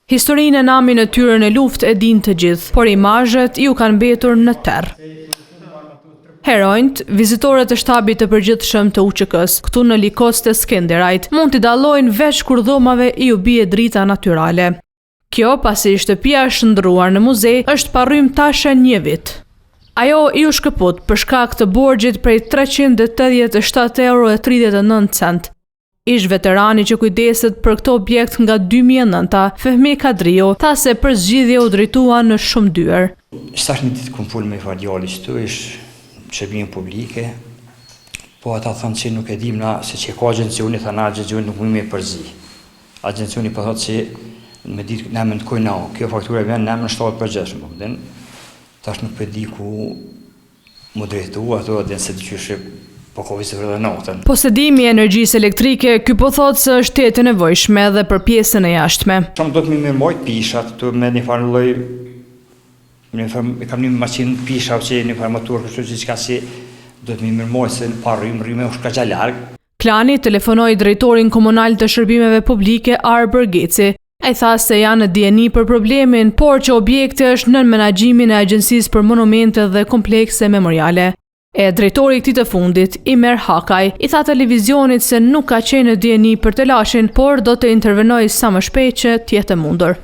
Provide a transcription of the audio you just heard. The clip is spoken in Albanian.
Historinë e namin e tyre në luftë e din të gjithë, por imazhet ju kanë mbetur në terr. Heronjt, vizitorët e shtabit të përgjithshëm të UÇK-s, këtu në Likos të Skenderajt, mund t'i dallojnë veç kur dhomave i u bie drita natyrale. Kjo, pasi shtëpia e shndruar në muze, është parrym tashe 1 vit. Ajo i u shkëput për shkak të borxhit prej 387 €39. Ish veterani që kujdeset për këtë objekt nga 2009, Fehmi Kadriu, tha se për zgjidhje u drejtua në shumë dyer. Stash një ditë kum fol me djalin këtu, ish shërbime publike, po ata thonë që nuk e dim na se që ka agjencioni, tha na agjencioni nuk mund me përzi. Agjencioni po thotë që me ditë nëmën të kojnau, kjo faktura vjen nëmën 7%, tash nuk për di ku mu drejtu, ato edhe se të qyshe po kovisë vërë dhe notën. Posedimi i energjisë elektrike, ky po thotë se është jetë e nevojshme edhe për pjesën e jashtme. Shumë do të mi mirëmojt pishat, të me një farë lloj, kam një maqinë pisha që një farë motor, kështu që qka si do të mi mirëmojt se në parrym, rryme është ka gja largë. Klani telefonoi drejtorin komunal të shërbimeve publike Arber Geci. Ai tha se janë në dieni për problemin, por që objekti është nën menaxhimin e Agjencisë për Monumente dhe Komplekse Memoriale. E drejtori i këtij të fundit, Imer Hakaj, i tha televizionit se nuk ka qenë në dieni për telashin, por do të intervenojë sa më shpejt që të jetë e mundur.